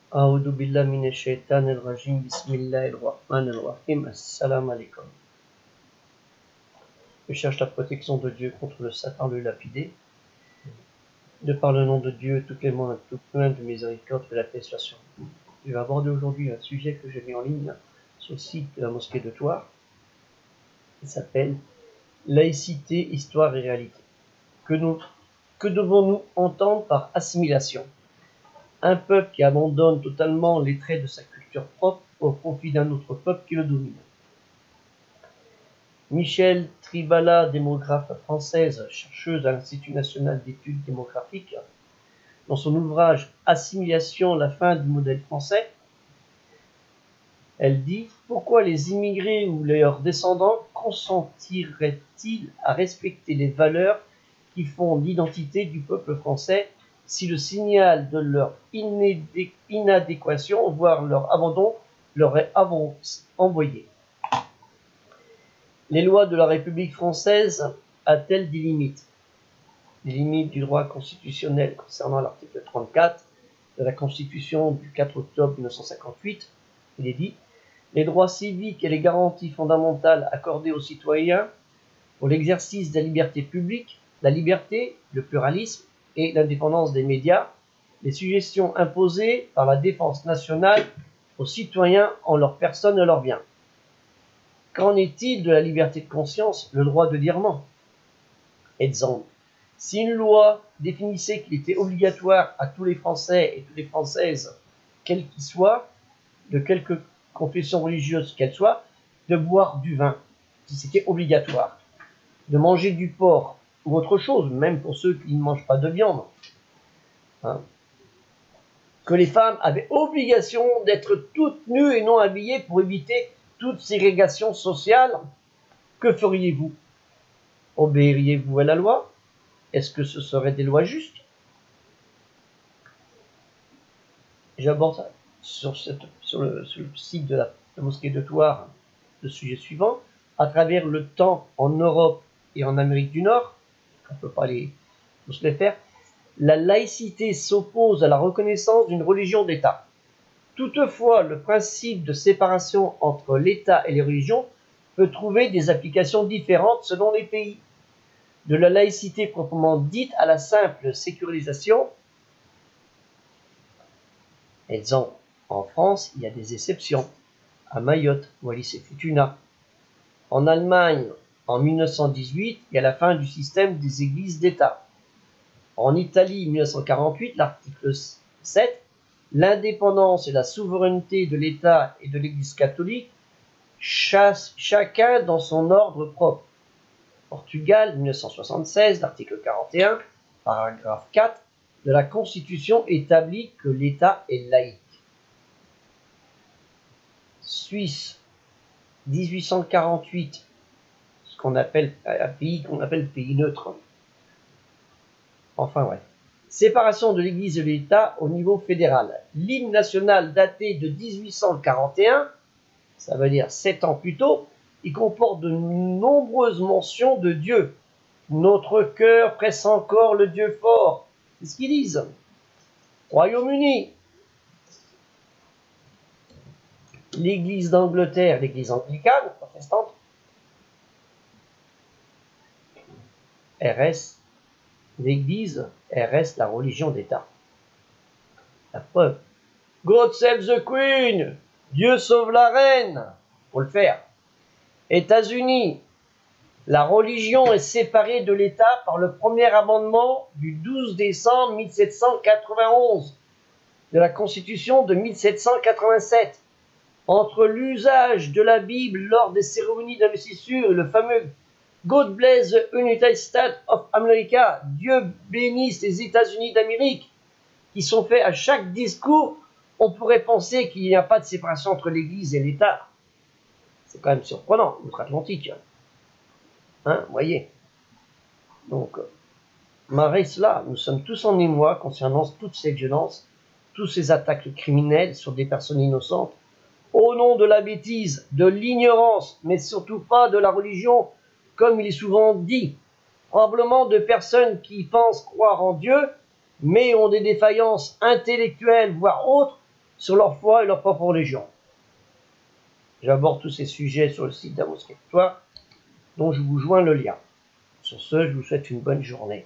A'udhu billah minash shaitanir rajim. Bismillahir rahmanir rahim. Assalamu alaikum. Je cherche la protection de Dieu contre le Satan, le lapidé. De par le nom de Dieu, tout clément et tout plein de miséricorde, que la paix soit sur vous. Je vais aborder aujourd'hui un sujet que j'ai mis en ligne sur le site de la mosquée de Thouars. Il s'appelle Laïcité, histoire et réalité. Que devons-nous entendre par assimilation? Un peuple qui abandonne totalement les traits de sa culture propre au profit d'un autre peuple qui le domine. Michèle Tribala, démographe française, chercheuse à l'Institut national d'études démographiques, dans son ouvrage Assimilation, la fin du modèle français, elle dit « Pourquoi les immigrés ou leurs descendants consentiraient-ils à respecter les valeurs qui font l'identité du peuple français si le signal de leur inadéquation, voire leur abandon, leur est envoyé? Les lois de la République française a-t-elle des limites? Les limites du droit constitutionnel concernant l'article 34 de la Constitution du 4 octobre 1958, il est dit « Les droits civiques et les garanties fondamentales accordées aux citoyens pour l'exercice de la liberté publique, la liberté, le pluralisme et l'indépendance des médias, les suggestions imposées par la défense nationale aux citoyens en leur personne et leurs biens. » Qu'en est-il de la liberté de conscience, le droit de dire non? Exemple, si une loi définissait qu'il était obligatoire à tous les Français et toutes les Françaises, quels qu'ils soient, de quelque confession religieuse qu'elle soit, de boire du vin, si c'était obligatoire, de manger du porc ou autre chose, même pour ceux qui ne mangent pas de viande, hein, que les femmes avaient obligation d'être toutes nues et non habillées pour éviter toute ségrégation sociale, que feriez-vous? Obéiriez-vous à la loi? Est-ce que ce seraient des lois justes? J'aborde sur le site de la mosquée de Thouars le sujet suivant. À travers le temps, en Europe et en Amérique du Nord, on ne peut pas tous les faire, la laïcité s'oppose à la reconnaissance d'une religion d'État. Toutefois, le principe de séparation entre l'État et les religions peut trouver des applications différentes selon les pays. De la laïcité proprement dite à la simple sécularisation, exemple, en France, il y a des exceptions, à Mayotte, Wallis et Futuna. En Allemagne, en 1918, il y a la fin du système des églises d'État. En Italie, 1948, l'article 7, l'indépendance et la souveraineté de l'État et de l'Église catholique, chacun dans son ordre propre. Portugal, 1976, l'article 41, paragraphe 4 de la Constitution établit que l'État est laïque. Suisse, 1848, ce qu'on appelle un pays qu'on appelle pays neutre. Enfin, ouais. Séparation de l'Église et de l'État au niveau fédéral. L'hymne national daté de 1841, ça veut dire 7 ans plus tôt, il comporte de nombreuses mentions de Dieu. Notre cœur presse encore le Dieu fort. C'est ce qu'ils disent. Royaume-Uni. L'Église d'Angleterre, l'Église anglicane, protestante, RS, l'Église reste la religion d'État. La preuve. God save the Queen. Dieu sauve la reine. Faut le faire. États-Unis. La religion est séparée de l'État par le premier amendement du 12 décembre 1791 de la Constitution de 1787. Entre l'usage de la Bible lors des cérémonies d'investiture et le fameux God bless the United States of America, Dieu bénisse les États-Unis d'Amérique, qui sont faits à chaque discours, on pourrait penser qu'il n'y a pas de séparation entre l'Église et l'État. C'est quand même surprenant, outre-Atlantique. Hein, voyez. Donc, malgré cela, nous sommes tous en émoi concernant toutes ces violences, toutes ces attaques criminelles sur des personnes innocentes, au nom de la bêtise, de l'ignorance, mais surtout pas de la religion, comme il est souvent dit, probablement de personnes qui pensent croire en Dieu, mais ont des défaillances intellectuelles, voire autres, sur leur foi et leur propre religion. J'aborde tous ces sujets sur le site d'Amos Victoire, dont je vous joins le lien. Sur ce, je vous souhaite une bonne journée.